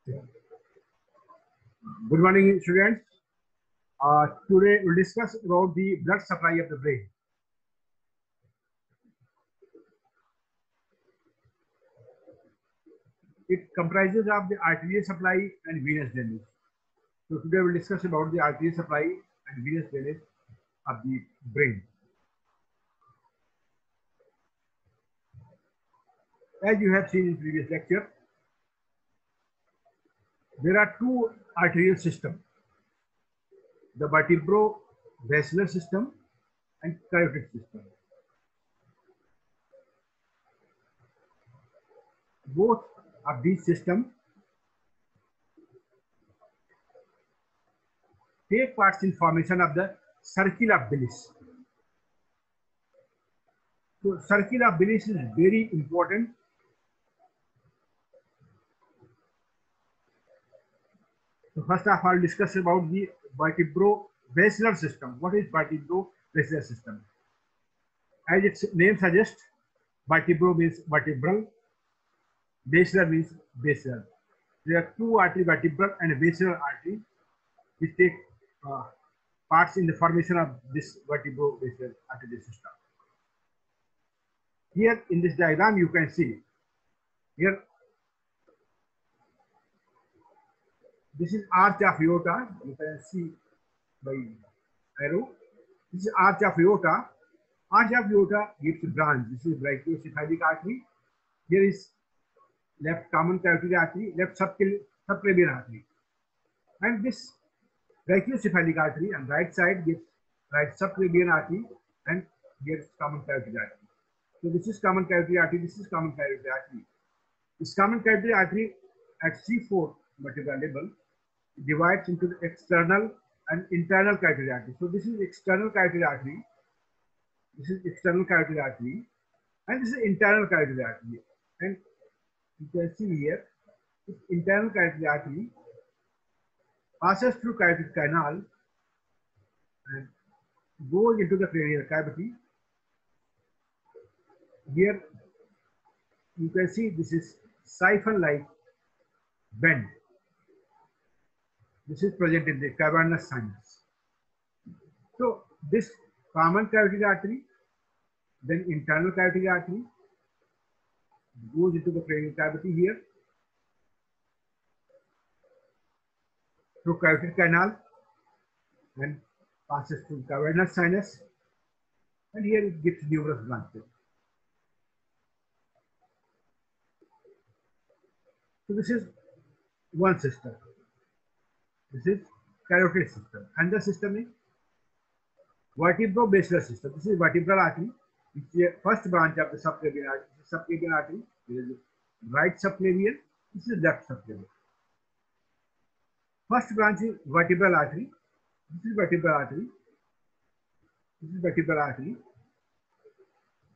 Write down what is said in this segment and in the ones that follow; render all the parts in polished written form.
Good morning, students. Today we'll discuss about the blood supply of the brain. It comprises of the arterial supply and venous drainage. So today we'll discuss about the arterial supply and venous drainage of the brain. As you have seen in previous lecture, there are two arterial systems: the vertebrovascular system and carotid system. Both of these systems take part in formation of the circle of Willis. So circle of Willis is very important. So first of all, discuss about the vertebrovascular system. What is vertebrovascular system? As its name suggests, vertebro means vertebral, vascular means vascular. There are two arteries, vertebral and vascular artery, which take parts in the formation of this vertebrovascular artery system. Here in this diagram, you can see here. This is arch of aorta. You can see by arrow. This is arch of aorta. Arch of aorta gives a branch. This is brachiocephalic artery. Here is left common carotid artery, left subclavian artery. And this brachiocephalic artery on right side gives right subclavian artery, and here is common carotid artery. So this is common carotid artery, this is common carotid artery. This common carotid artery at C4 vertebral level divides into the external and internal carotid artery. So this is external carotid artery, this is external carotid artery, and this is internal carotid artery. And you can see here, this internal carotid artery passes through carotid canal and goes into the cranial cavity. Here you can see this is siphon-like bend. This is present in the cavernous sinus. So this common carotid artery, then internal carotid artery, goes into the cranial cavity here through carotid canal and passes through cavernous sinus, and here it gives numerous branches. So this is one system. This is carotid system. And the system is vertebrovascular system. This is vertebral artery, which is the first branch of the subclavian artery. This is subclavian artery. There is right subclavian. This is left subclavian. First branch is vertebral artery. This is vertebral artery. This is vertebral artery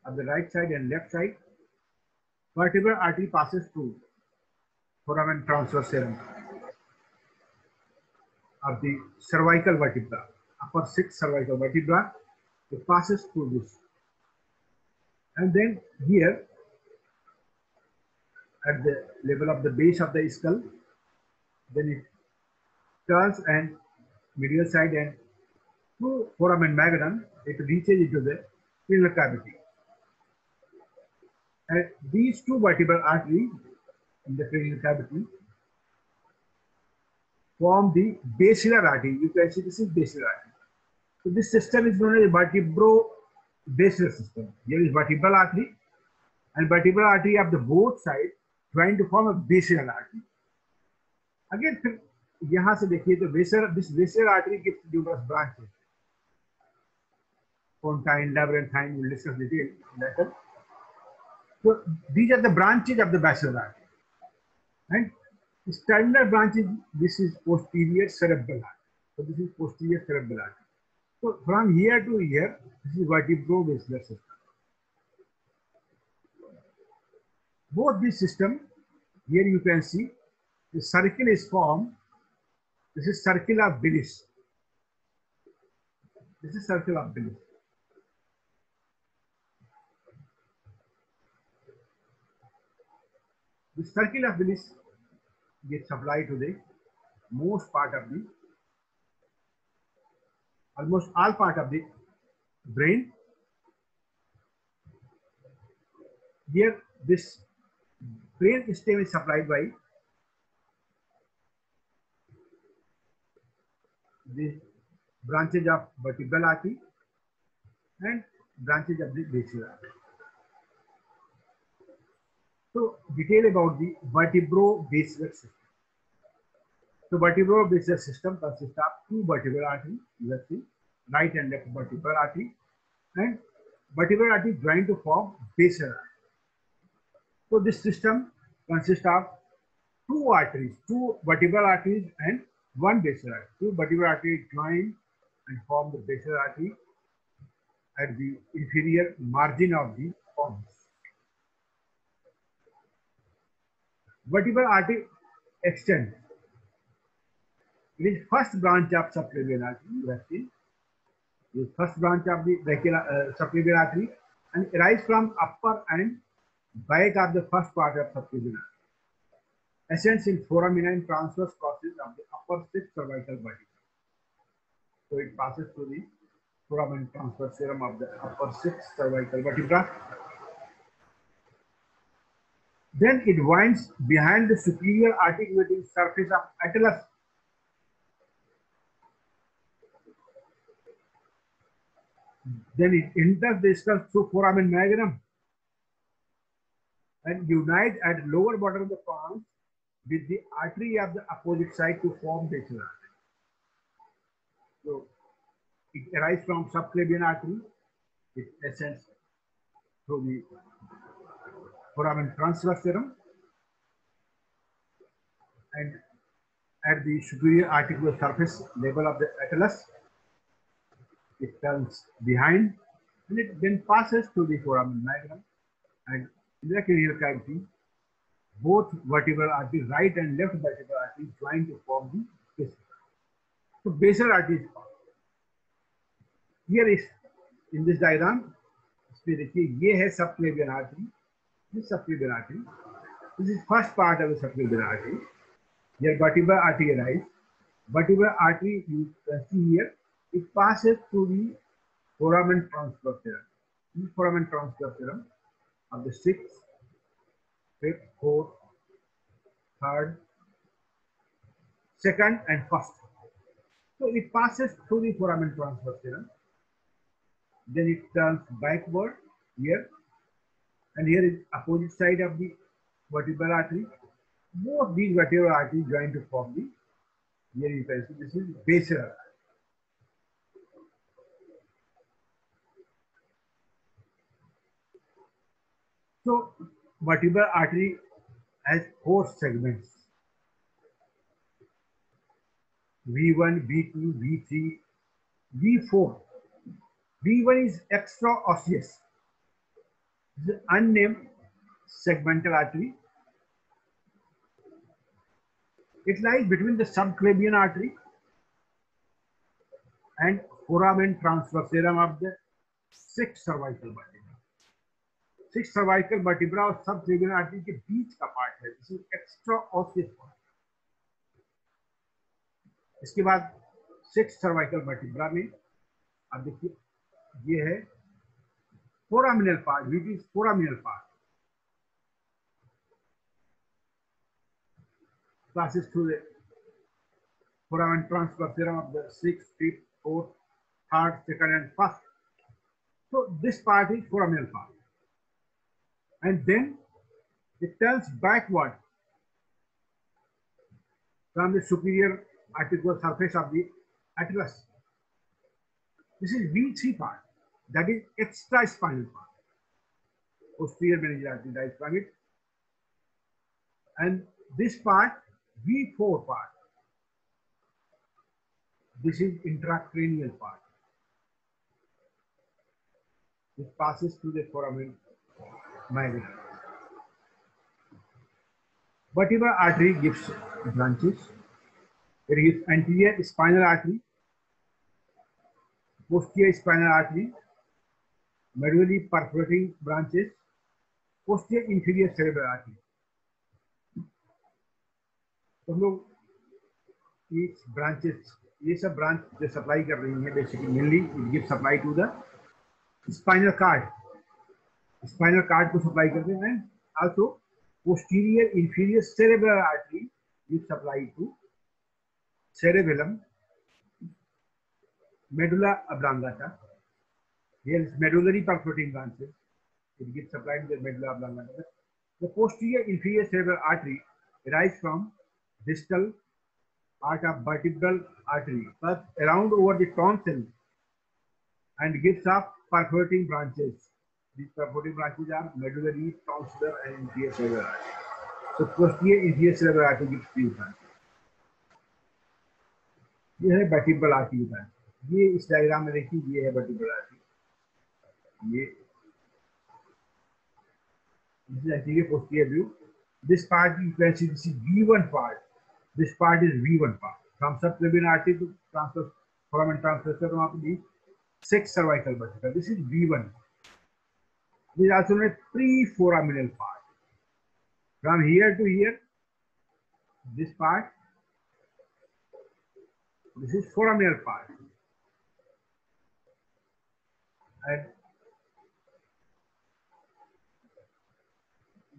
of the right side and left side. Vertebral artery passes through foramen transversarum of the cervical vertebra, upper 6 cervical vertebra. It passes through this, and then here at the level of the base of the skull, then it turns and medial side, and through foramen magnum it reaches into the cranial cavity. And these two vertebral arteries in the cranial cavity form the basilar artery. You can see this is basilar artery. So this system is known as vertebrovascular system. Here is vertebral artery and vertebral artery of the both sides trying to form a basilar artery. Again, फिर यहाँ से देखिए तो this basilar artery gives numerous branches. Pontine, labyrinthine, we'll discuss detail later. So these are the branches of the basilar artery. And standard branch is, this is posterior cerebral artery. So this is posterior cerebral artery. So from here to here, this is vertebrovascular system. Both these systems, here you can see the circle is formed. This is circle of Willis. This is circle of Willis. The circle of Willis get supplied to the most part of the, almost all part of the brain. Here, this brain stem is supplied by the branches of vertebral artery and branches of the basilar artery. So, detail about the vertebro-basilar system. So, vertebro-basilar system consists of two vertebral arteries, let's see, right and left vertebral artery, and vertebral artery joined to form basilar artery. So, this system consists of two arteries, two vertebral arteries and one basilar artery. Two vertebral arteries join and form the basilar artery at the inferior margin of the pons. Vertebral artery extends. It is first branch of subclavian artery. You have seen. It is first branch of the subclavian artery and arises from upper and back of the first part of subclavian artery. Ascends in foramina and transverse process of the upper sixth cervical vertebra. So it passes through the foramen transverse serum of the upper sixth cervical vertebra. Then it winds behind the superior articulating surface of atlas. Then it enters the skull through foramen magnum and unites at lower bottom of the pons with the artery of the opposite side to form basilar artery. So it arises from subclavian artery. It ascends through the foramen transverse serum and at the superior articular surface level of the atlas, it turns behind and it then passes through the foramen magnum and intracranial cavity. Both vertebral artery, right and left vertebral artery, join to form the basilar. So basilar artery is formed. Here is in this diagram. इसमें देखिए ये है subclavian artery. This subclavian artery. This is first part of the subclavian artery. Here vertebral artery arises. Vertebral artery you can see here. It passes through the foramen transverse serum. This foramen transverse serum of the sixth, fifth, fourth, third, second, and first. So it passes through the foramen transverse serum. Then it turns backward here, and here is opposite side of the vertebral artery. Both these vertebral arteries join to form the, here you can see this is basilar artery. So vertebral artery has four segments: V1, V2, V3, V4. V1 is extraosseous. This is unnamed segmental artery. It lies between the subclavian artery and foramen transverse serum of the sixth cervical vertebra. Sixth cervical vertebra और subclavian artery के बीच का part है. This is extraosseous part. इसके बाद sixth cervical vertebra में अब देखिए ये है foraminal part, which is foraminal part. Passes through the foramen transverse serum of the sixth, fifth, fourth, third, second, and first. So this part is foraminal part. And then it turns backward from the superior articular surface of the atlas. This is V3 part, that is extraspinal part. Posterior meningeal artery lies from it. And this part, V4 part, this is intracranial part. It passes through the foramen magnum. Vertebral artery gives branches. It gives anterior spinal artery, posterior spinal artery, medullary perforating branches, posterior inferior cerebral artery. तो हम लोग ये branches, ये सब branch जो supply कर रही है basically mainly it give supply to the spinal cord को सप्लाई करते हैं, and also posterior inferior cerebral artery give supply to cerebellum, medulla oblongata. Here is medullary perforating branches. It gives supply to the medulla oblongata. The posterior inferior cerebral artery arises from distal part of vertebral artery, plus around over the tonsil, and gives off perforating branches. These perforating branches are medullary, tonsillar, and inferior cerebral artery. So posterior inferior cerebral artery gives three branches. ये है vertebral artery का, ये इस diagram में देखिए, ये है vertebral artery, ये anterior posterior view. This part you can see, this is V1 part. This part is V1 part. From subclavian artery to transverse foramen transversal वहाँ पे भी 6 cervical vertebra. This is V1. This is also known as pre-foraminal part. From here to here, this part. This is foraminal part, and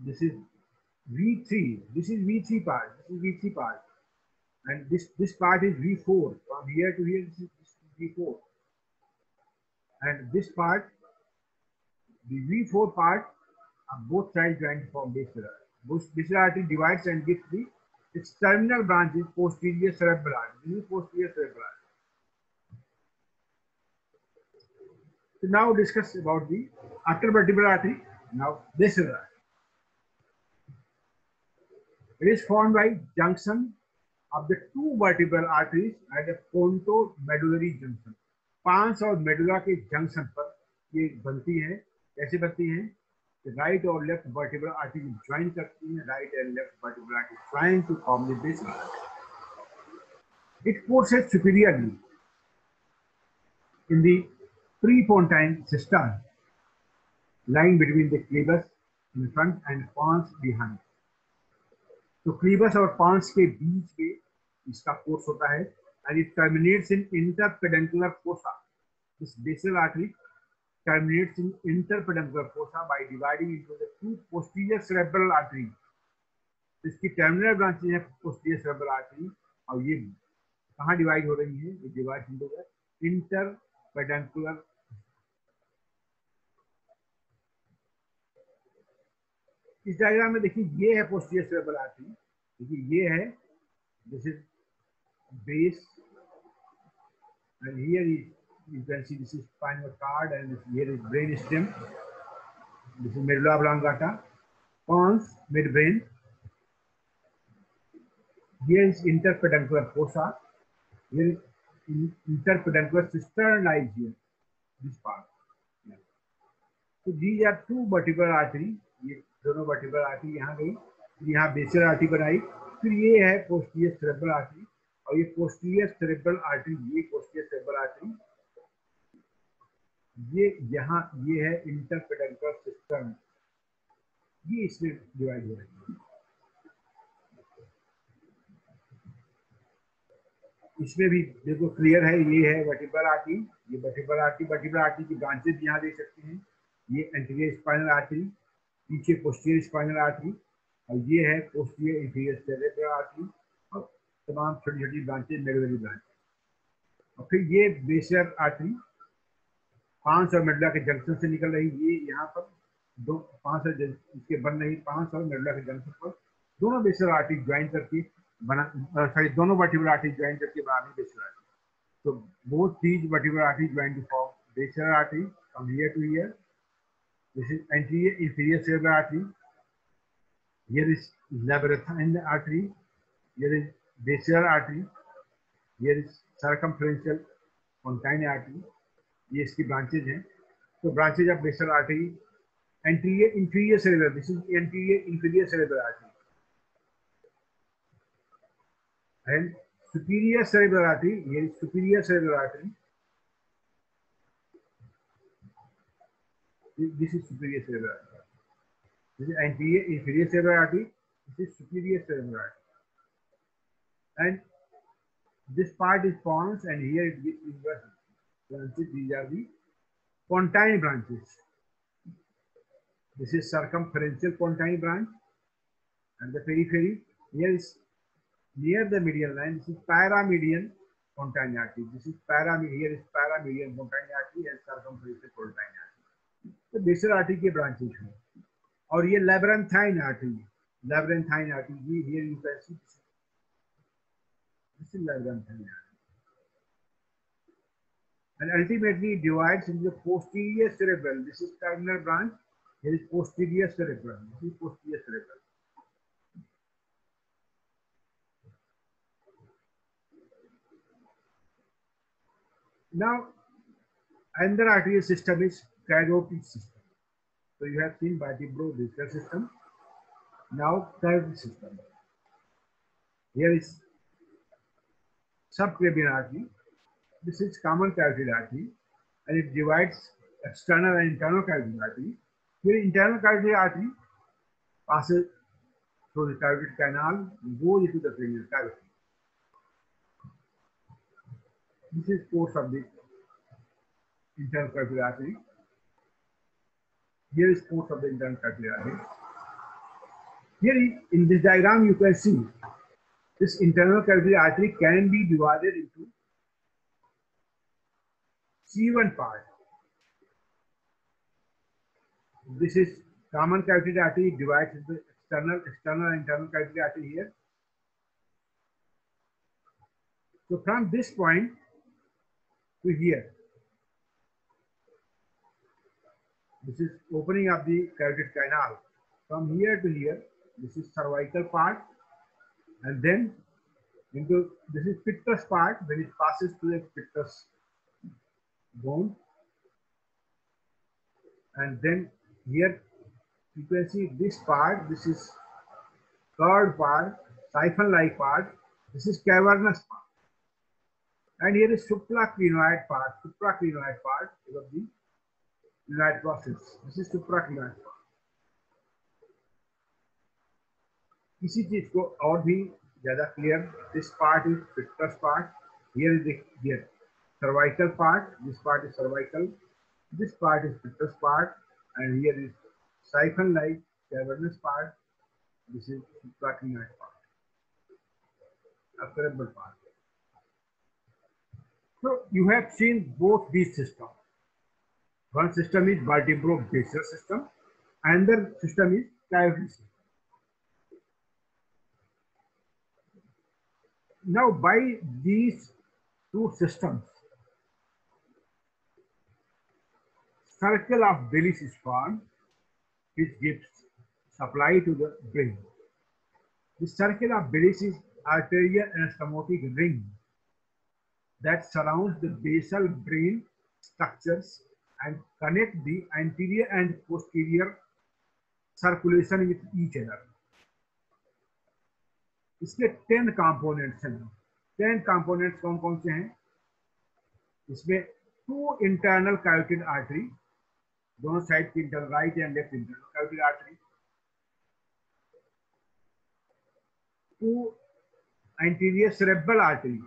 this is V3. This is V3 part. This is V3 part, and this part is V4. From here to here, this is V4, and this part, the V4 part, both sides joined to form basilar. Basilar artery divides and gives its terminal branch is posterior cerebral artery. This is posterior cerebral artery. So now discuss about the arteriovertebral artery. Now basilar artery. It is formed by junction of the two vertebral arteries at a pontomedullary junction. पांच और medulla के junction पर ये बनती है। कैसे बनती है? राइट और लेफ्ट वर्टिब्रल आर्टरी ज्वाइन करती है, right and left vertebral artery join to form the basilar artery. It courses superiorly in the prepontine cistern lying between the clivus in front and pons behind. तो क्लीबस और Pond's के बीच में इसका course होता है, and it terminates in interpedunclar fossa. This basal artery terminates in interpedunclar fossa by dividing into the two posterior cerebral arteries. इसकी terminal branches है posterior cerebral artery, और ये कहाँ डिवाइड हो रही है? ये डिवाइड into the interpedunclar. इस डायग्राम में देखिए, ये है पोस्टीरियर सेरेब्रल आर्टरी. देखिए ये है, this is base, and here you can see this is spinal cord, and here is brain stem. This is medulla oblongata, pons, midbrain. Here is interpeduncular fossa. Here is interpeduncular cistern lies here. This part. Yeah. So these are two vertebral arteries. ये दोनों vertebral artery यहाँ गई, यहाँ BECIL artery बनाई, फिर ये है posterior cerebral artery, और ये पोस्टीरियर सेरेब्रल आर्टरी, ये पोस्टीरियर सेरेब्रल आर्टरी, ये यहाँ ये है इंटरपेडंकुलर सिस्टम, ये इसमें डिवाइड हो रही है. इसमें भी देखो क्लियर है, ये है वर्टिब्रल आर्टरी, ये वर्टिब्रल आर्टरी की ब्रांचेज यहाँ देख सकते हैं. ये एंटीरियर स्पाइनल आर्टरी, पीछे पोस्टीरियर स्पाइनल आर्टरी, और ये है पोस्टीरियर इंफीरियर सेरेब्रल आर्टरी, और तमाम छोटी छोटी ब्रांचेज मेडुलरी ब्रांच. और फिर ये बेसिलर आर्टरी पांच और मेडुला के जंक्शन से निकल रही, ये यहाँ पर दो पांच और इसके बन रही, पांच और मेडुला के जंक्शन पर दोनों बेसिलर आर्टरी ज्वाइन करके बना, सॉरी दोनों वर्टिब्रल आर्टरी ज्वाइन करके बना रही बेसिलर आर्टरी. तो both these vertebral artery join to form basilar artery from here to here. This is anterior inferior cerebral artery. Here is labyrinthine artery. Here is basilar artery. Here is circumferential pontine artery. ये इसकी branches हैं. तो branches of basilar artery, anterior inferior cerebral. This is anterior inferior cerebral artery. And superior cerebral artery. Here is superior cerebral artery. This is superior cerebral artery. This is anterior inferior cerebral artery. This is superior cerebral artery. and this part is pons, and here it gives inverse branches. These are the pontine branches. This is circumferential pontine branch, and the periphery here is near the median line. This is paramedian pontine artery. This is here is paramedian pontine artery and circumferential pontine artery. तो basal artery के branches हैं, और ये labyrinthine artery here you can see this is labyrinthine artery, and ultimately it divides into the posterior cerebral. This is terminal branch. Here is posterior cerebral. This is posterior cerebral. Now, another arterial system is carotid system. So you have seen vertebro-basilar system. Now, carotid system. Here is subclavian artery. This is common carotid artery, and it divides external and internal carotid artery. Here, internal carotid artery passes through the carotid canal and goes into the cranial cavity. This is course of the internal carotid artery. Here is course of the internal carotid artery. Here in this diagram you can see this internal carotid artery can be divided into C1 part. This is common carotid artery, divides into external and internal carotid artery here. So from this point to here, this is opening of the carotid canal. From here to here, this is cervical part, and then into this is pictus part when it passes to the pictus bone, and then here you can see this part. This is curved part, siphon-like part. This is cavernous part, and here is supraclinoid part. Supraclinoid part of the clinoid process. This is supraclinoid part. इसी चीज को और भी ज्यादा clear, this part is pictus part. Here is the cervical part. This part is cervical. This part is pictus part, and here is siphon-like cavernous part. This is supraclinoid part, a cerebral part. So you have seen both these systems. One system is vertebro-basilar system, another system is carotid system. Now, by these two systems, circle of Willis is formed, which gives supply to the brain. The circle of Willis is arterial anastomotic ring that surrounds the basal brain structures and connect the anterior and posterior circulation with each other. इसके 10 components हैं। 10 components कौन कौन से हैं? इसमें 2 internal carotid artery, दोनों side की internal, right and left internal carotid artery, 2 anterior cerebral artery.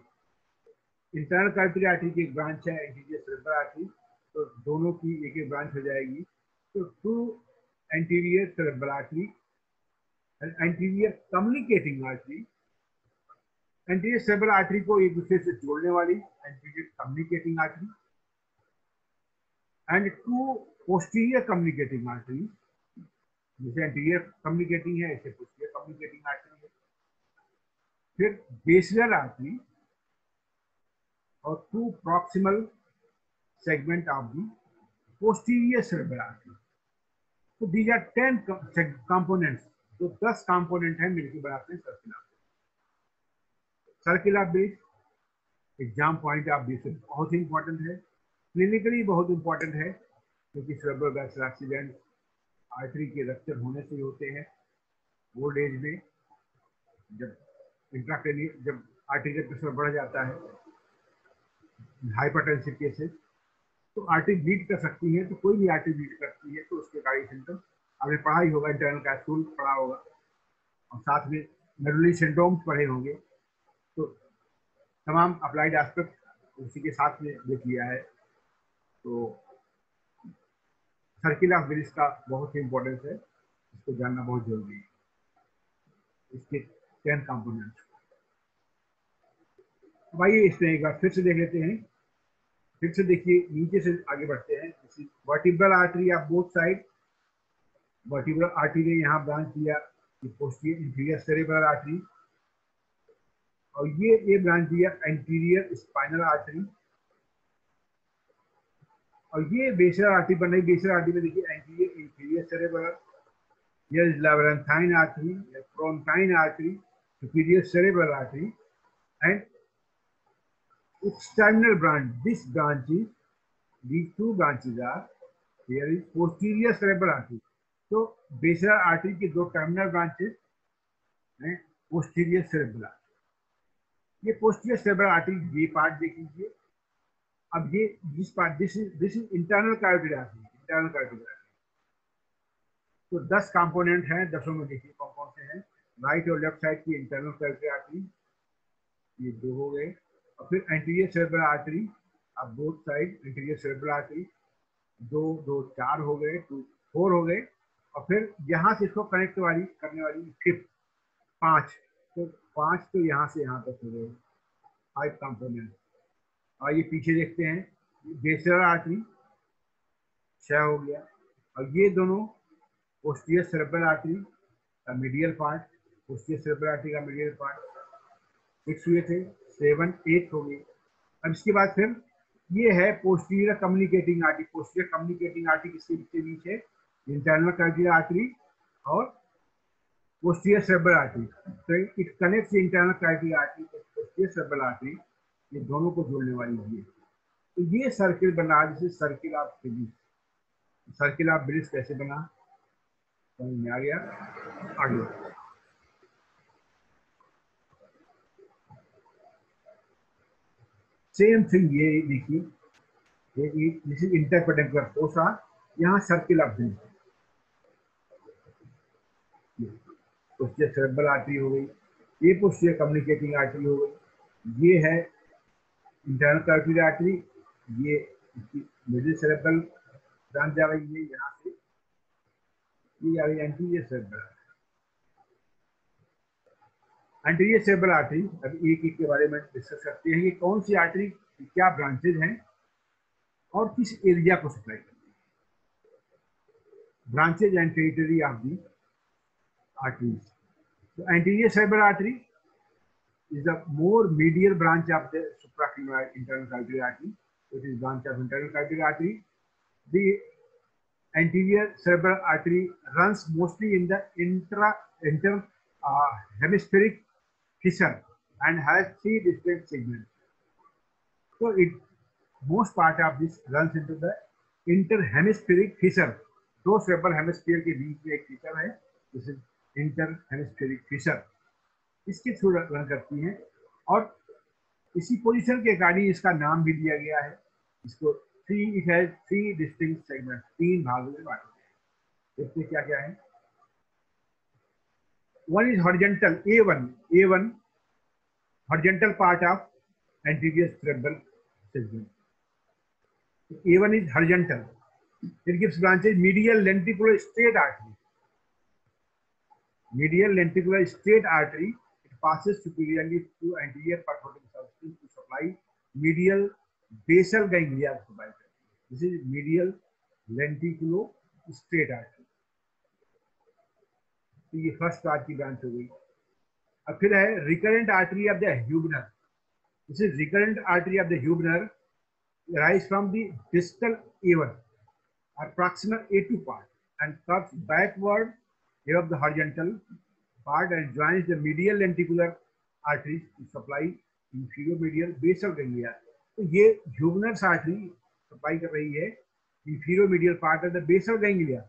Internal carotid artery की एक ब्रांच है एंटीरियर सेरेब्रल आर्टरी, तो दोनों की एक एक ब्रांच हो जाएगी। तो 2 anterior cerebral artery, anterior communicating artery, anterior cerebral artery को एक दूसरे से जोड़ने वाली anterior communicating artery, and 2 posterior communicating artery, जैसे एंटीरियर कम्युनिकेटिंग है ऐसे पोस्टीरियर कम्युनिकेटिंग आर्टरी है। फिर बेसिलर आर्टरी और 2 proximal segment of the posterior cerebral artery. तो दीज आर 10 कंपोनेंट्स, तो 10 कंपोनेंट है मिलकर बनाते हैं circular. Circular base exam point of view से बहुत ही इंपॉर्टेंट है, क्लिनिकली बहुत इंपॉर्टेंट है, क्योंकि सेरेब्रल वैस्कुलर एक्सीडेंट आर्टरी के रप्चर होने से होते हैं। ओल्ड एज में जब इंट्राक्रेनियल, जब आर्टरी का प्रेशर बढ़ जाता है, हाइपरटेंसिव केसेस, तो आर्टरी ब्लीड कर सकती है। तो कोई भी आर्टरी ब्लीड करती है तो उसके कार्डियक सिम्टम्स आपने पढ़ा ही होगा, इंटरनल कैप्सूल पढ़ा होगा, और साथ में मेडुलरी सिंड्रोम्स पढ़े होंगे। तो तमाम अप्लाइड एस्पेक्ट उसी के साथ में देख लिया है। तो सर्किल ऑफ व्हील्स का बहुत ही इंपॉर्टेंस है, इसको जानना बहुत जरूरी है। इसके 10 कंपोनेंट्स। अब आइए इसमें एक बार फिर से देख लेते हैं। फिर से देखिए, नीचे से आगे बढ़ते हैं। Vertebral artery of both side. Vertebral artery ने यहाँ ब्रांच दिया पोस्टीरियर इंफीरियर सेरेब्रल आर्टरी, और ये ब्रांच दिया एंटीरियर स्पाइनल आर्टरी, और ये बेसरल आर्टरी बन रही। बेसरल आर्टरी में देखिए anterior inferior cerebral, here is labyrinthine artery, frontine artery, superior cerebral artery, and external branch. This branch is, these two branches are, here is posterior cerebral artery. तो बेसरल artery की दो terminal branches हैं, posterior cerebral artery. ये posterior cerebral artery, ये part देख लीजिए। अब ये this part, this is internal carotid artery. Internal carotid artery तो 10 कंपोनेंट हैं। 10 में देखिए कौन कौन से हैं। राइट और लेफ्ट साइड की इंटरनल कैरोटिड आर्टरी, ये 2 हो गए। और फिर एंटीरियर सेरेब्रल आर्टरी, अब both side anterior cerebral artery, 2 2 4 हो गए, 2 4 हो गए। और फिर यहाँ से इसको कनेक्ट करने वाली 5th 5, तो 5 तो यहाँ से यहाँ तक हो गए, 5 कंपोनेंट। और ये पीछे देखते हैं, बेसरल आर्टरी 6 हो गया। और ये दोनों पोस्टीरियर सेरेब्रल आर्टरी का medial part, posterior cerebral artery का मीडियल पार्ट 6 हुए थे, 7 8 हो गए। अब इसके बाद फिर ये है posterior communicating artery. Posterior communicating artery किसके बीच है? इंटरनल कैरोटिड आर्टरी और पोस्टीरियर सेरेब्रल आर्टरी। तो it connects internal carotid artery और पोस्टीरियर सेरेब्रल आर्टरी, ये दोनों को जोड़ने वाली है। तो ये सर्किल बना, जिसे circle of wheels. Circle of wheels कैसे बना, समझ में आ गया? आगे सेम थिंग, ये देखिए, दिस इज इंटरपेटेंकुलर फोसा, यहाँ circle of wheels. Posterior cerebral artery हो गई, ये पोस्टीरियर कम्युनिकेटिंग आर्टरी हो गई, ये है इंटरनल कैरोटिड आर्टरी, ये इसकी मिडिल सेरेब्रल ब्रांच जा रही है यहाँ से, ये जा रही है anterior cerebral. Anterior cerebral artery, अब एक एक के बारे में डिस्कस करते हैं कि कौन सी आर्टरी क्या ब्रांचेज हैं और किस एरिया को सप्लाई करती है। Branches and territory of the arteries. So anterior cerebral artery is the more medial branch of the supracriminal internal carotid artery. It is branch of internal carotid artery. The anterior cerebral artery runs mostly in the inter hemispheric fissure and has 3 distinct segments. So most part of this runs into the interhemispheric fissure. दो cerebral hemisphere के बीच में एक fissure है, this is inter hemispheric fissure, इसके through run करती हैं। और इसी पोजीशन के अकॉर्डिंग इसका नाम भी दिया गया है। इसको 3 डिस्टिंक्ट सेगमेंट, 3 भागों में बांटा गया है। देखते क्या क्या है। One is horizontal, A1 horizontal part of anterior cerebral segment. A1 is horizontal. It gives branches medial lenticular straight artery. Medial lenticular straight artery, it passes superiorly to anterior perforating substance to supply medial basal ganglia supply. This is medial lenticular straight artery. तो ये first part की branch हो गई। अब फिर है recurrent artery of the Heubner. This is recurrent artery of the Heubner, rise from the distal A1 or proximal A2 part and curves backward above the horizontal part and joins the medial lenticular arteries to supply inferior-medial basal ganglia. तो ये Huebner artery supply कर रही है inferior-medial part of the basal ganglia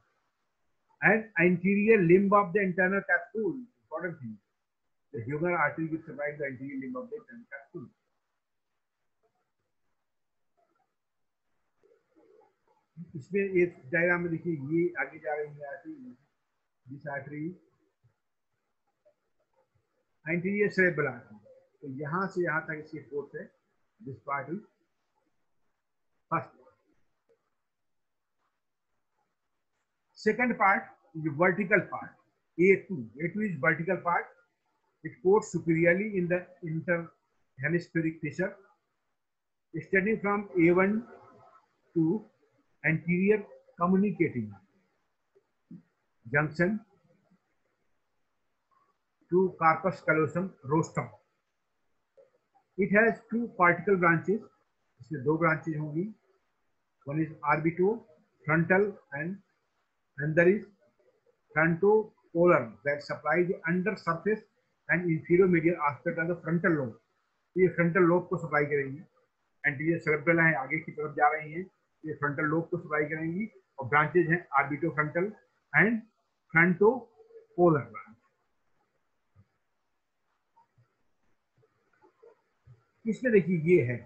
and anterior limb of the internal capsule. Important thing, the Huebner artery which supplies the anterior limb of the internal capsule. इसमें एक diagram में देखिए, ये आगे जा रही है artery, this artery anterior cerebral artery, तो यहाँ से यहाँ तक इसकी फोर्स है. This part is first. Second part is the vertical part. A2. A2 is vertical part. It ports superiorly in the interhemispheric fissure, extending from A1 to anterior communicating junction to corpus callosum rostrum. It has two particle branches. इसमें दो branches होंगी. One is orbitofrontal and there is frontopolar that supply the under surface and inferior aspect of the frontal lobe. ये frontal lobe को supply करेंगी. Anterior cerebral है, आगे की तरफ जा रही हैं, ये frontal lobe को supply करेंगी. और branches हैं orbitofrontal and frontopolar branch. इसमें देखिए ये है,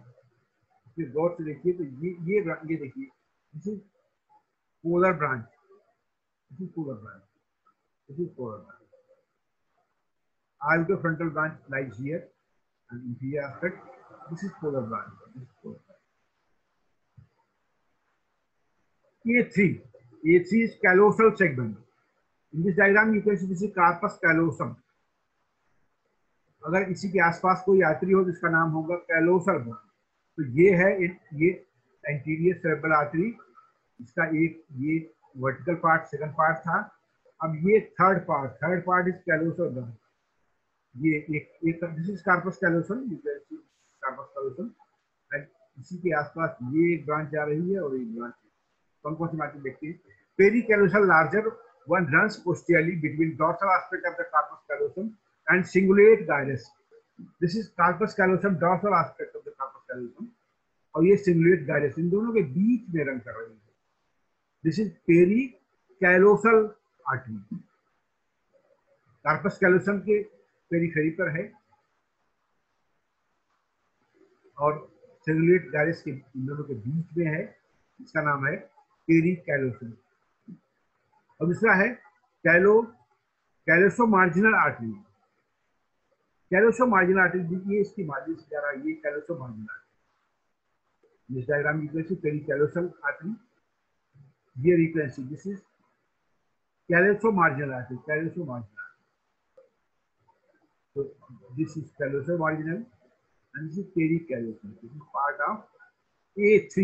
इसमें गौर से देखिए तो ये देखिए, this is polar branch. This is polar branch. This is polar branch. Orbitofrontal branch lies here and inferior aspect. This is polar branch. This is polar branch. A3. A3 is callosal segment. In this diagram, you can see this is corpus callosum. अगर इसी के आसपास कोई artery हो जिसका नाम होगा कैलोसल branch, तो ये है ये एंटीरियर सेरेब्रल आर्टरी. इसका एक ये वर्टिकल पार्ट सेकंड पार्ट था. अब ये third part is callosal branch. ये एक this is corpus callosum. You can see corpus callosum and इसी के आसपास ये एक ब्रांच जा रही है और एक ब्रांच. कौन कौन सी ब्रांच देखते हैं? Pericallosal larger one runs posteriorly between dorsal aspect of the corpus callosum and cingulate gyrus. This is corpus callosum dorsal aspect of the corpus callosum. और ये cingulate gyrus, इन दोनों के बीच में रन कर रही है. This is pericallosal artery. Corpus callosum के periphery पर है और cingulate gyrus के इन दोनों के बीच में है. इसका नाम है pericallosum. और दूसरा है कैलोसोमार्जिनल आर्टरी. कैलोसोमार्जिनल आर्टरी ये इसकी मार्जिन से जा रहा है. ये कैलोसोमार्जिनल आर्टरी. इस डायग्राम में देखिए पेरिकैलोसल आर्टरी. ये रिफ्लेंसी this is callosomarginal artery. Callosomarginal. तो this is callosomarginal and this is pericallosal. This is part of A3.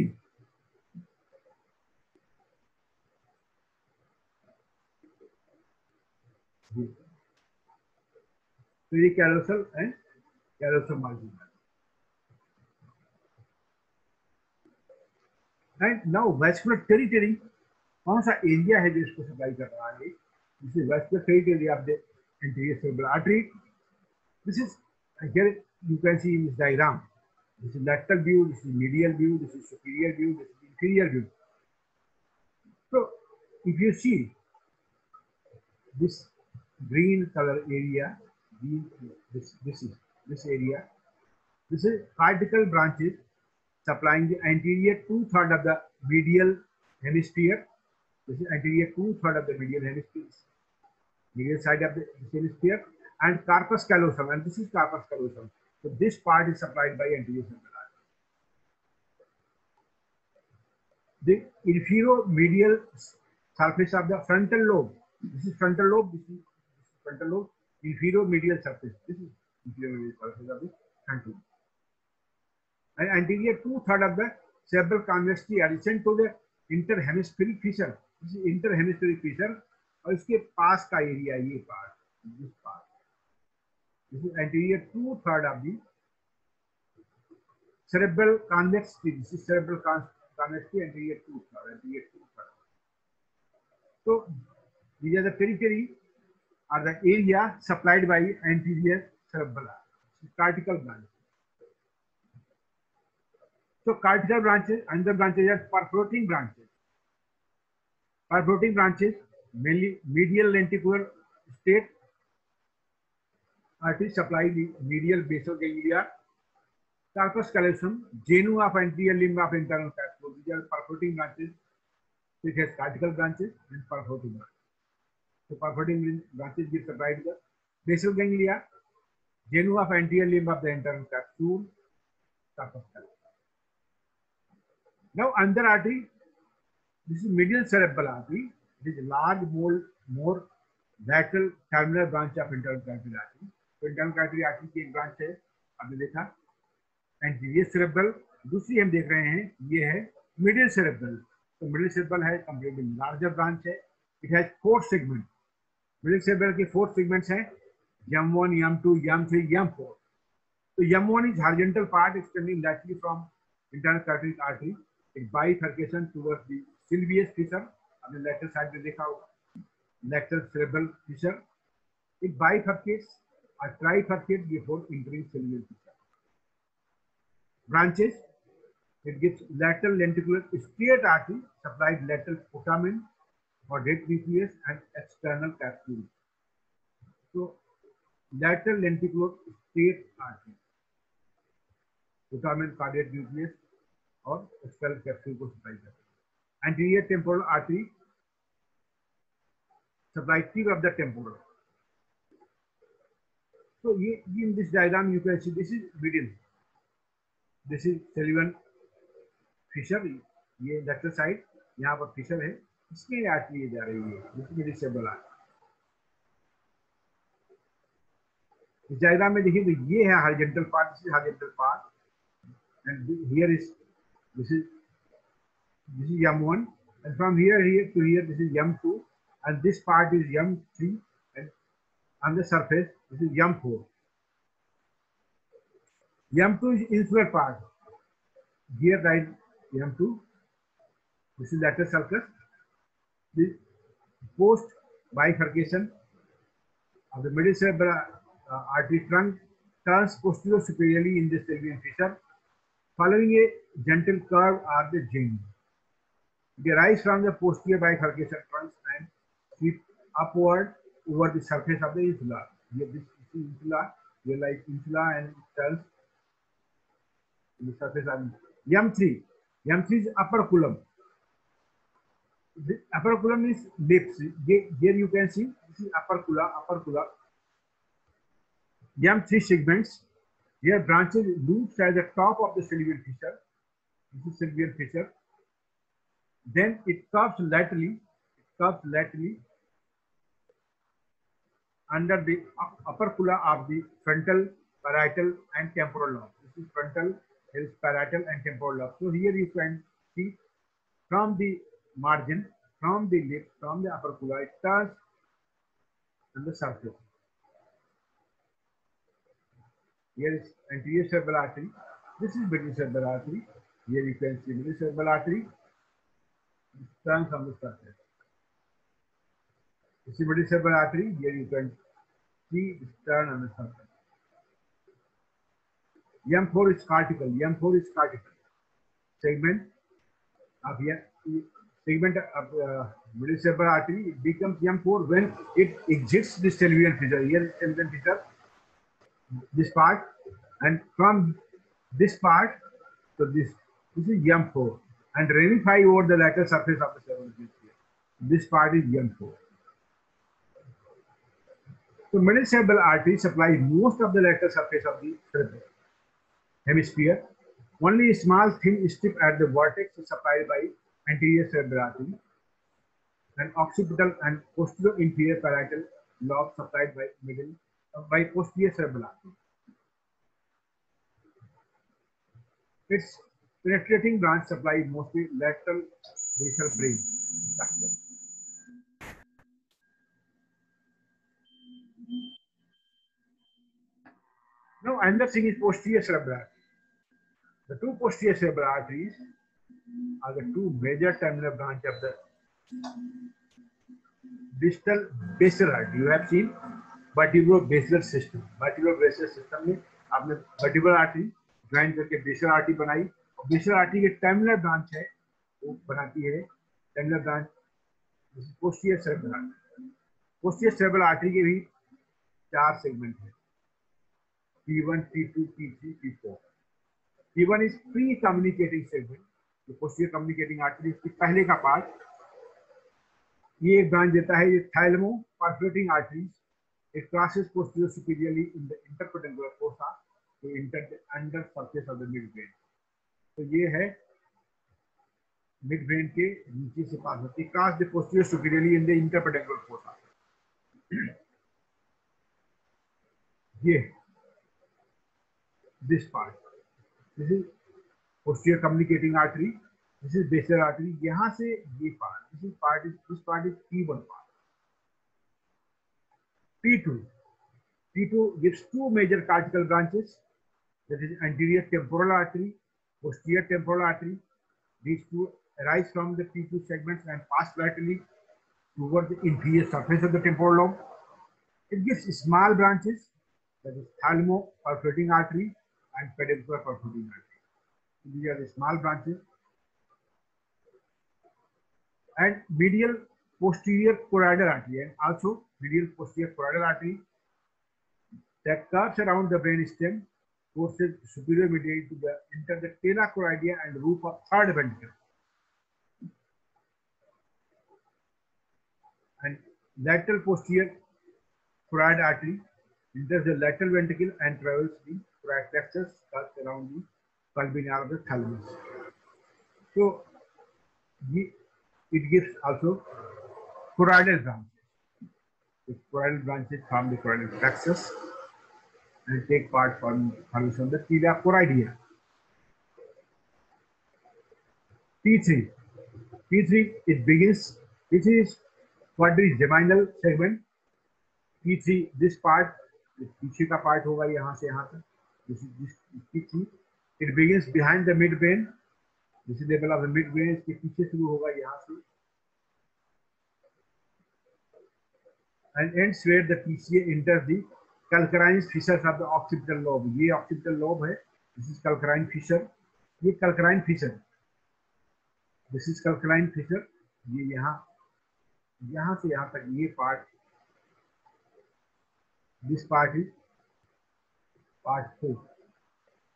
Pericallosal and callosomarginal. And now vascular territory, कौन सा एरिया है जो इसको सप्लाई कर रहा है? This is vascular territory of the anterior cerebral artery. This is here you can see in this diagram. This is lateral view, this is medial view, this is superior view, this is inferior view. So if you see this green color area, this area, this is cortical branches supplying the anterior 2/3 of the medial hemisphere. This is anterior 2/3 of the medial hemisphere, medial side of the hemisphere, and corpus callosum, and this is corpus callosum. So this part is supplied by anterior cerebral artery. The infero-medial surface of the frontal lobe. This is frontal lobe. This is frontal lobe. Infero-medial surface. This is infero-medial surface of the frontal lobe. And anterior 2/3 of the cerebral convexity adjacent to the interhemispheric fissure. This is interhemispheric fissure. और इसके पास का area ये part, this part. This is anterior 2/3 of the cerebral convexity. This is cerebral convexity anterior 2/3. Anterior 2/3. So these are the periphery are the area supplied by anterior cerebral cortical branch. So cortical branches, another branches are perforating branches. Perforating branches mainly medial lenticular state artery supply the medial basal ganglia. Corpus callosum, genu of anterior limb of internal capsule. These are perforating branches. It has cortical branches and perforating branches. So perforating branches give supply to the basal ganglia, genu of anterior limb of the internal capsule, carpus callosum. Now another artery, this is medial cerebral artery. It is large, more lateral terminal branch of internal carotid artery. तो internal carotid artery की एक branch है, आपने देखा anterior cerebral. दूसरी हम देख रहे हैं ये है मिडिल सेरेब्रल. तो मिडिल सेरेब्रल है कंप्लीटली लार्जर ब्रांच है. It has 4 segment. Middle cerebral के 4 सेगमेंट्स हैं, M1, M2, M3, M4. So M1 is horizontal part extending laterally from internal carotid artery. It bifurcation towards the sylvius fissure. आपने lateral side में देखा होगा, lateral cerebral fissure. It bifurcates or trifurcates before entering sylvius fissure. Branches. It gives lateral lenticular striate artery supplies lateral putamen for dead nucleus and external capsule. So lateral lenticular striate artery, putamen, cardiac nucleus और external capsule को supply करते हैं. Anterior temporal artery supply tip of the temporal. So in this diagram you can see this is middle. This is Sullivan fissure. ये lateral side यहाँ पर fissure है, इसमें artery जा रही है, जिसमें डिसेबल आर्टरी. इस डायग्राम में देखिए तो ये है horizontal part, this is horizontal part and here is this is M1 and from here to here this is M2 and this part is M3 and on the surface this is M4. M2 is insular part. Here right M2. This is lateral sulcus. This post bifurcation of the middle cerebral artery trunk turns posterior superiorly in the Sylvian fissure, following a gentle curve or the gene. It arises from the posterior bifurcation trunks and sweep upward over the surface of the insula. Here this is insula, here lies insula and it turns in the surface of M3. M3 is upper column. The upper column is lips. Here you can see this is upper column. M3 segments. Here branches loops at the top of the Sylvian fissure. This is Sylvian fissure. Then it curves laterally. Under the upper cula of the frontal, parietal, and temporal lobe. This is frontal, here is parietal and temporal lobe. So here you can see from the margin, from the lip, from the upper cula, it turns on the surface. Here is anterior cerebral artery. This is middle cerebral artery. Here you can see middle cerebral artery. It turns on the surface. This is middle cerebral artery. Here you can see it turn on the surface. M4 is cortical. M4 is cortical. Segment of here. Segment of middle cerebral artery. It becomes M4 when it exits the Sylvian fissure. Here is Sylvian fissure. This part, and from this part to this is M4 and ramify over the lateral surface of the cerebral fissure. This part is M4. So middle cerebral artery supplies most of the lateral surface of the cerebral hemisphere. Only a small thin strip at the vertex is supplied by anterior cerebral artery, and occipital and posterior inferior parietal lobe supplied by posterior cerebral artery. Its penetrating branch supplies mostly lateral basal brain structure. Now another thing is posterior cerebral artery. The two posterior cerebral arteries are the two major terminal branch of the distal basal artery. You have seen vertebrobasal system. Vertebrobasal system में आपने vertebral artery join करके basal artery बनाई, और basal artery के terminal branch है वो बनाती है terminal branch posterior cerebral artery. Posterior cerebral artery के भी 4 सेगमेंट है, P1, P2, P3, P4. P1 is pre communicating segment. जो पोस्टीरियर कम्युनिकेटिंग आर्टरी इसकी पहले का पार्ट ये ब्रांच देता है, ये thalamo perforating arteries It crosses posterior superiorly in the interpedunclar fossa to enter the under surface of the midbrain. तो ये है midbrain के नीचे से पास होती है. Cross the posterior superiorly in the interpedunclar fossa. ये this part. This is posterior communicating artery. This is basilar artery. यहाँ से ये part. This part is P1 part. P2. P2 gives two major cortical branches. That is anterior temporal artery, posterior temporal artery. These two arise from the P2 segments and pass laterally toward the inferior surface of the temporal lobe. It gives small branches, that is thalamo-perforating artery and peduncular perforating artery. These are the small branches. And medial posterior choroidal artery, and also medial posterior choroidal artery that curves around the brain stem, courses superior medially to the enter the tela choroidea and roof of third ventricle. And lateral posterior choroid artery enters the lateral ventricle and travels the choroid plexus, curves around the pulvinar of the thalamus. So it gives also choroidal branches. The choroidal branches form the choroidal plexus and take part from formation of the tela choroidea. P3. It begins. This is quadrigeminal segment. P3. This part, पीछे का part होगा यहाँ से यहाँ तक. This is P3. It begins behind the midbrain. This is the level of the midbrain. इसके पीछे शुरू होगा यहाँ से. And ends where the PCA enters the calcarine fissures of the occipital lobe. ये occipital lobe है. This is calcarine fissure. ये calcarine fissure. This is calcarine fissure. ये यहाँ से यहाँ तक ये part. This part is part 4.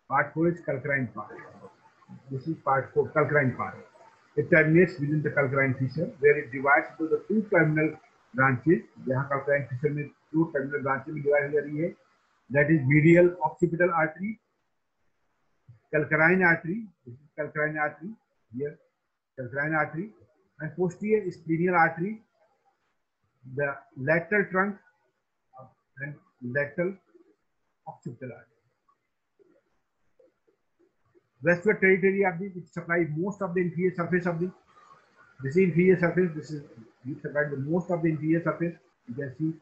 Part 4 is calcarine part. This is part 4, calcarine part. It terminates within the calcarine fissure, where it divides into the two terminal branches. जहाँ calcarine fissure में two terminal branches में divide हो जा रही है. That is medial occipital artery, calcarine artery. This is calcarine artery. Here, calcarine artery, and posterior splenial artery. The lateral trunk and lateral occipital artery. Vascular territory of the, it supplies most of the inferior surface of the, this is inferior surface, this is, you supply the most of the inferior surface, you can see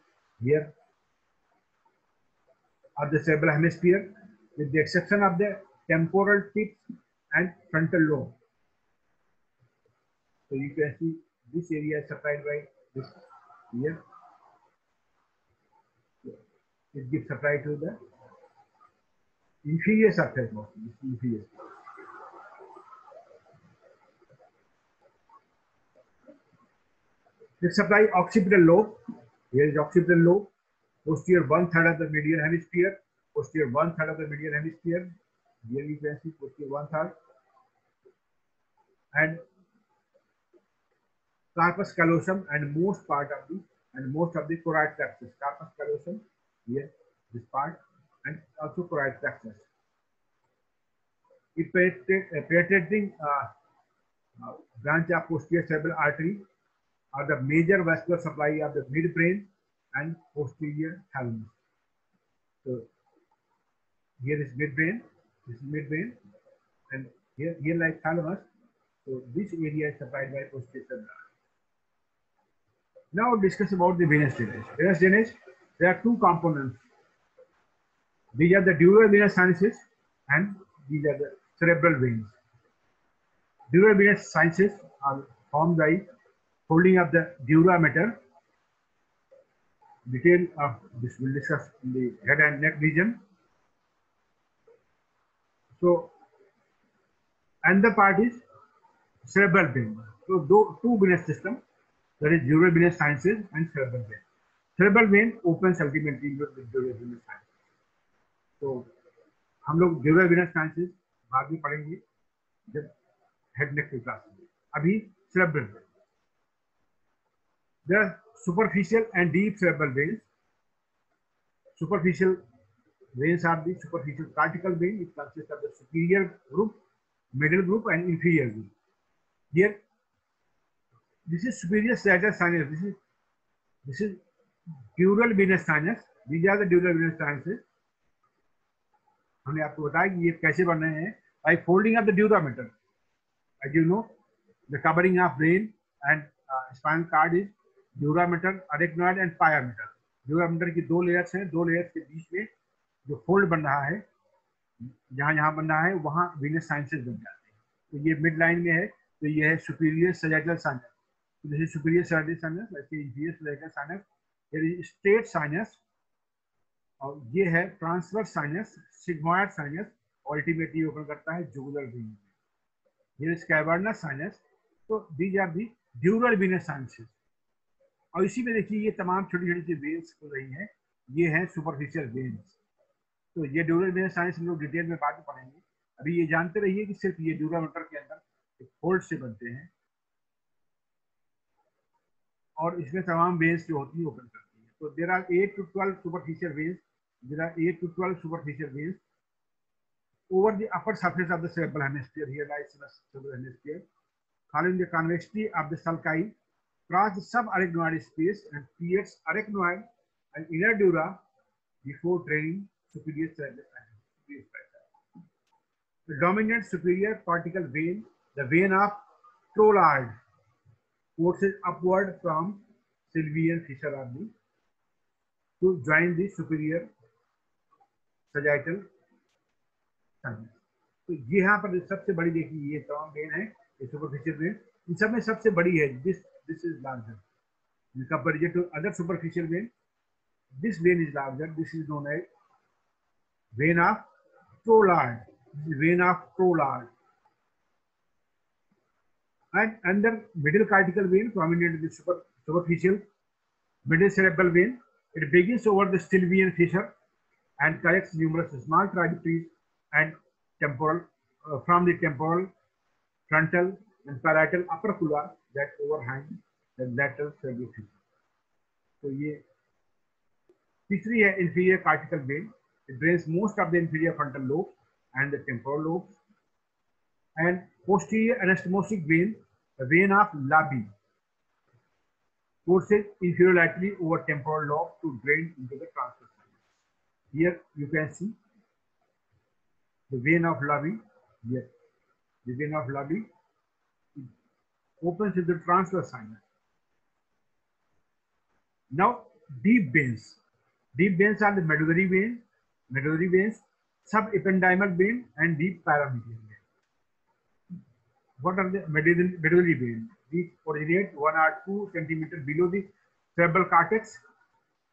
here, of the cerebral hemisphere, with the exception of the temporal tips and frontal lobe. So you can see this area is supplied by this here. It gives supply to the inferior surface mostly. Inferior. It supplies occipital lobe. Here is occipital lobe. Posterior 1/3 of the medial hemisphere. Posterior 1/3 of the medial hemisphere. Here you can see posterior 1/3. And corpus callosum and most of the choroid plexus. Corpus callosum. Here, this part, and also choroid plexus. It penetrating branch of posterior cerebral artery are the major vascular supply of the midbrain and posterior thalamus. So here is midbrain, this is midbrain, and here like thalamus. So this area is supplied by posterior cerebral artery. Now discuss about the venous drainage. Venous drainage. There are two components. These are the dural venous sinuses and these are the cerebral veins. Dural venous sinuses are formed by folding of the dura mater. Detail of this will discuss in the head and neck region. So, and the part is cerebral vein. So, two venous systems, that is dural venous sinuses and cerebral vein. Cerebral vein opens ultimately with dural venous sinuses. So, हम लोग dural venous sinuses बाद में पढ़ेंगे जब head neck की class में. अभी cerebral vein. There are superficial and deep cerebral veins. Superficial veins are the superficial cortical vein. It consists of the superior group, middle group, and inferior group. Here, this is superior sagittal sinus. This is dural venous sinus. These are the dural venous sinuses. हमने आपको बताया कि ये कैसे बन रहे हैं by folding of the dura mater. As you know, the covering of brain and spinal cord is dura mater, arachnoid and pia mater. Dura mater की दो लेयर्स हैं, दो लेयर्स के बीच में जो फोल्ड बन रहा है, जहां बन रहा है वहां वेनस साइनसेस बन जाते हैं. तो ये मिड लाइन में है, तो ये है superior sagittal sinus. This is superior sagittal sinus, ऐसे inferior sagittal sinus. There is straight sinus, और ये है transverse sinus, sigmoid sinus, ultimately open करता है जुगुलर वेन में. ये इज कैवर्नस साइनस. तो these are the dural venous sinuses. और इसी में देखिए ये तमाम छोटी छोटी सी वेन्स खुल रही हैं, ये हैं सुपरफिशियल वेन्स. तो ये ड्यूरल वेनस साइनस हम लोग डिटेल में बाद में पढ़ेंगे. अभी ये जानते रहिए कि सिर्फ ये ड्यूरा मटर के अंदर एक फोल्ड से बनते हैं, और इसमें तमाम वेन्स जो होती है ओपन करती है. तो there are 8 to 12 superficial veins. There are 8 to 12 superficial veins over the upper surface of the cerebral hemisphere. Here lies the cerebral hemisphere, following the convexity of the sulci, cross the subarachnoid space and creates arachnoid and inner dura before draining superior cerebral. The dominant superior cortical vein, the vein of Trollard, courses upward from sylvian fissure artery to join the superior sagittal sinus. तो ये यहाँ पर सबसे बड़ी देखिए ये तमाम when है, ये सुपरफिशियल वेन. इन सब में सबसे बड़ी है. This is larger in comparison to other superficial vein. This vein is larger. This is known as vein of Trollard. This is vein of Trollard. And under middle cortical vein, prominent in the superficial middle cerebral vein, it begins over the sylvian fissure and collects numerous small tributaries and temporal from the temporal, frontal, and parietal opercula that overhang the lateral cerebral fissure. तो ये तीसरी है inferior cortical vein. It drains most of the inferior frontal lobe and the temporal lobes. And posterior anastomosic vein, the vein of Labi, courses inferiorly over temporal lobe to drain into the transverse sinus. Here you can see the vein of Labi. Here, the vein of Labi opens into the transverse sinus. Now, deep veins. Deep veins are the medullary veins, subependymal vein, and deep paramedian vein. What are the medullary veins? These originate 1 or 2 centimeters below the cerebral cortex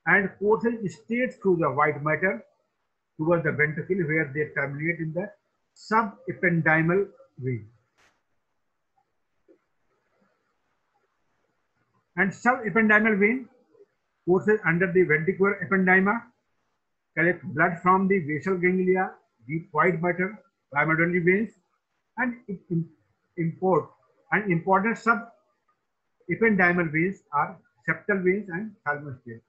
and courses straight through the white matter towards the ventricle, where they terminate in the subependymal vein. And subependymal vein courses under the ventricular ependyma, collect blood from the basal ganglia, deep white matter, bimedullary veins, and important subependymal veins are septal veins and thalmostate.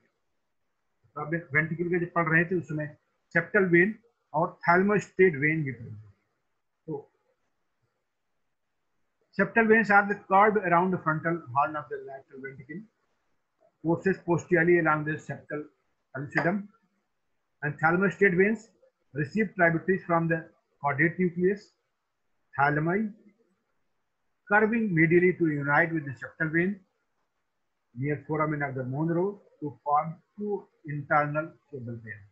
तो आपने ventricle के जब पढ़ रहे थे उसमें septal when और थैल्मोस्टेट when भी पढ़े. तो septal veins are the curved around the frontal horn of the lateral ventricle, courses posteriorly along the septal hallucidum, and thalmostate veins receive tributaries from the caudate nucleus, thalami, curving medially to unite with the septal vein near foramen of the Monro to form 2 internal cerebral veins.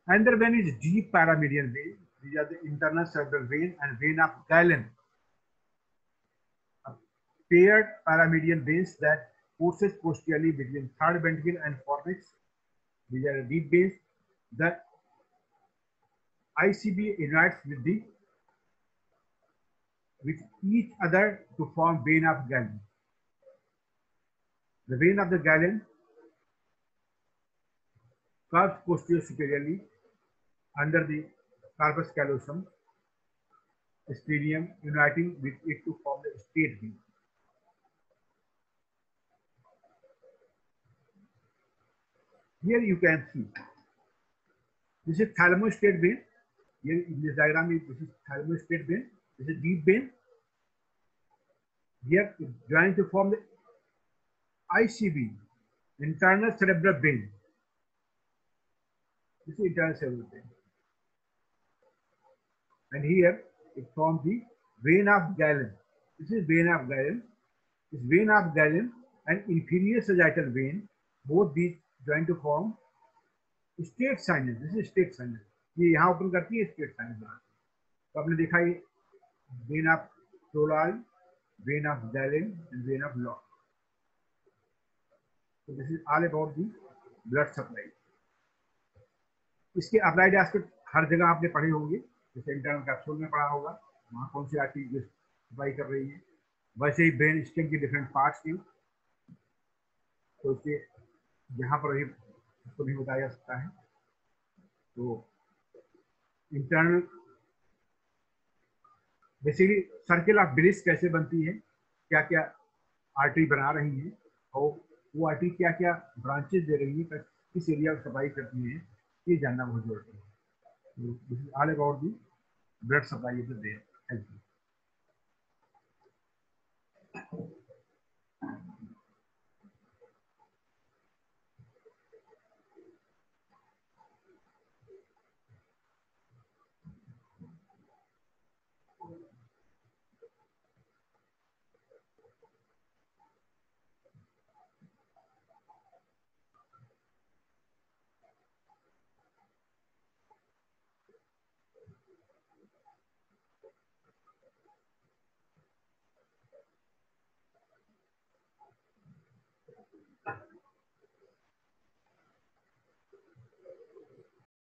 Another vein is deep paramedian vein. These are the internal cerebral vein and vein of Galen, paired paramedian veins that courses posteriorly between third ventricle and fornix. These are deep veins. The ICB unites with each other to form vein of Galen. The vein of the Galen curves posterior superiorly under the corpus callosum, splenium, uniting with it to form the state vein. Here you can see this is thermostat vein. Here in this diagram, this is thermostat vein. This is deep vein. Here it joins to form the ICV, internal cerebral vein. This is internal cerebral vein. And here it forms the vein of Galen. This is vein of Galen. This vein of Galen and inferior sagittal vein, both these join to form state sinus. This is state sinus. ये यहाँ open करती है state sinus. तो आपने देखा ये vein of Trolard, vein of Galen and vein of Labbe. तो this is all about the blood supply. इसके अप्लाइड एस्पेक्ट हर जगह आपने पढ़े होंगे. जैसे इंटरनल कैप्सूल में पढ़ा होगा वहाँ कौन सी आर्टरी सप्लाई कर रही है. वैसे ही ब्रेन स्टेम की डिफरेंट पार्ट्स की. तो इसके यहाँ पर ही उसको भी बताया जा सकता है. तो internal basically circle of bridge कैसे बनती है, क्या क्या आर्टरी बना रही है और वो आर्टरी क्या क्या ब्रांचेस दे रही है, किस एरिया को सप्लाई करती है, ये जानना बहुत जरूरी है. This is all about the blood supply of the brain. Thank you.